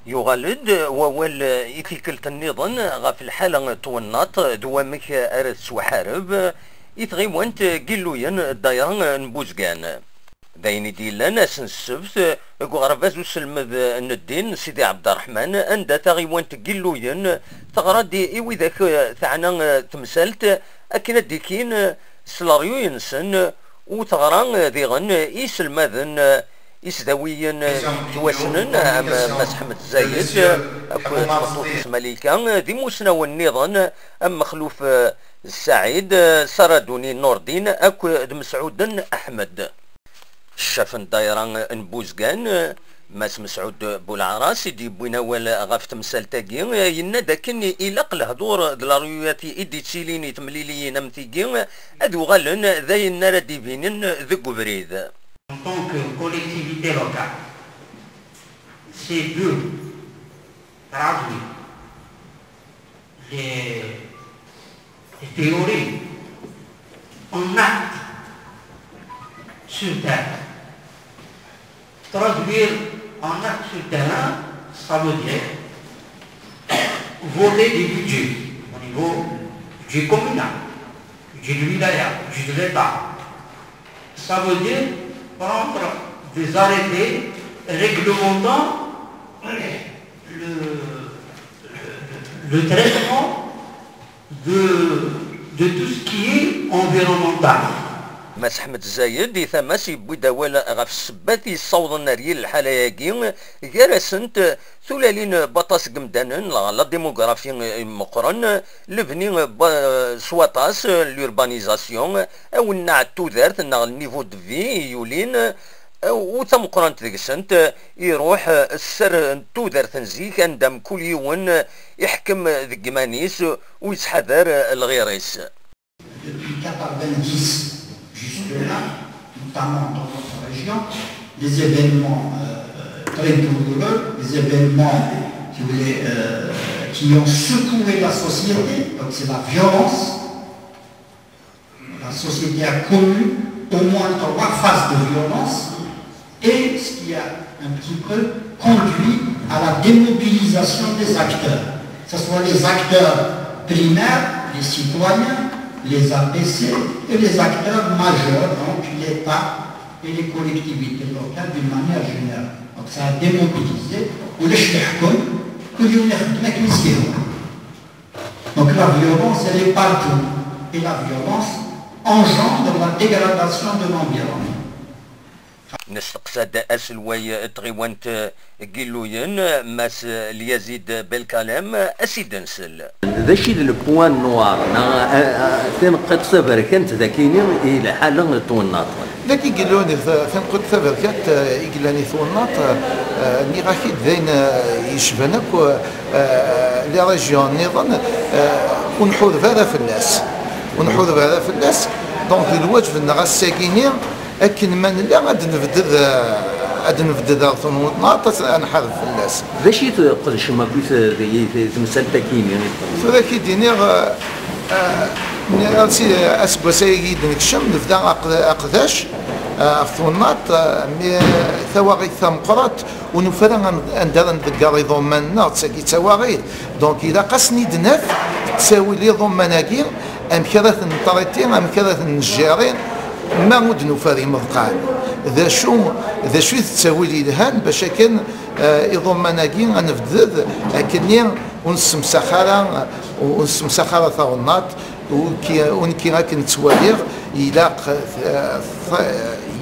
يغالد ووال إثيكلت النظام غاف الحالة توناط دوامك أرس وحارب إثغيوانت قلوين الدايران نبوزقان داين ديلا ناس السبت غرفاز وسلمذ الدين سيدي عبد الرحمن أندا تغيوانت قلوين تغردي إوي ذاك ثعنا تمثالت أكن ديكين سلاريو ينسن وتغران ذيغن إيسلماذن إسداويا تواسنن مس حمد زايد أكو تفطوط مليكا دي موسنا والنظام أم مخلوف السعيد سردوني نور الدين أكو مسعود أحمد الشافن دايران نبوزقان ماس مسعود بولعراس يدي بويناول غاف تمثال تاقي ينا داكن إلاق الهدور دلاريواتي إدي تسيليني تمليلي نمثيقي أدو غالن ذا النار ديفينن ذقو بريد. En tant que collectivité locale, c'est de traduire les théories en actes sur terre. Traduire en actes sur terrain, ça veut dire voter des budgets au niveau du budget communal, du budget de wilaya, du budget de l'État. Ça veut dire prendre des arrêtés réglementant le traitement de tout ce qui est environnemental. ماس حمد زايد يثمس يبودا ولا غف السباتي صوض الناريل الحلاياكي جرسنت ثلالين بطاس قمدانن لا ديموغرافي مقرن لبني سواطاس لوربانيزاسيون او النع التوذارت النع النيفو دفي يولين وثم قران تذكسنت يروح السر التوذار تنزيك عندما كل يوم يحكم ذكمانيس ويسحذر الغيريس. Jusque-là, notamment dans notre région, des événements très douloureux, des événements qui ont secoué la société, donc c'est la violence. La société a connu au moins 3 phases de violence et ce qui a un petit peu conduit à la démobilisation des acteurs, que ce soit les acteurs primaires, les citoyens, les APC et les acteurs majeurs, donc l'État et les collectivités locales d'une manière générale. Donc ça a démobilisé. Donc la violence, elle est partout. Et la violence engendre la dégradation de l'environnement. نستقصد أسلوي تغيوانت قلوين ماس ليزيد بالكلام أسيد نسل ذا الشيء البوان نوار ثين قد سفر كانت ذاكيني إلى حالة توناط ذاك يقولون ثين قد سفر كانت يقلاني توناط ني غاكيد ذين يشبنك لي ريجيون نظن ونحوذ هذا في الناس دونك الواجب ان غاساكيني لكن من لا غادي نبدد توناط نحرف في الناس. ذا شي تقدش ما كنت تمثال تاكيني ذاك يديني اسبوسي نكشم نبدا اقداش في توناط ثواغي ثمقرات ونفرا ندير نذكر ضماننا تساكي تواغي دونك اذا قاسني دناف تساوي لي ضماناكي ام كذا نطريتين ام كذا نجارين ما غود نفاري مذقان ذا شو تساوي لي دهان باش كان يضمناكي غنفدد اكني ونسمسخره ثوناط ونكي راك نتواليغ يلاق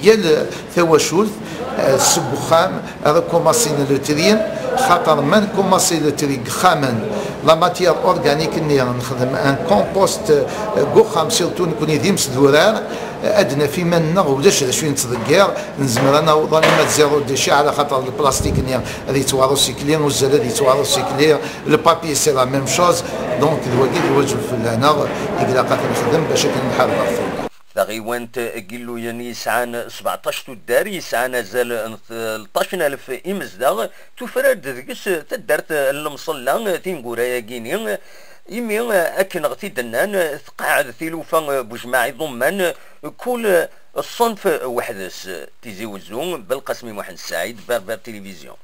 يال ثواشولث السبخام هذا كوماسين لوترين خاطر من كوماسين لوترين خامن لا ماتيير اورغانيك ني نخدم ان كومبوست كوخام سيرتو نكون يديمس دورار ادنى في من ولاش شويه نتذكر نزمر انا وضاني ما زيرو ديشي على خاطر البلاستيك ني هذه توارو سيكلير والزلال هذه توارو سيكلير لو بابي سي لا ميم شوز دونك الواجب في هنا يقلا قات نخدم باش كنحارب الفوق غيوانت قلو يعني يسعان 17 تدار يسعان زال 13000 إمزداغ تفرد ذكس تدارت المصلى تنقورا كيني إمي أكن غتي دنان تقاعد ثيلوفا بجماعي ضمان كل الصنف وحدس تيزي وزون بالقسمي محمد سعيد بربر تلفزيون.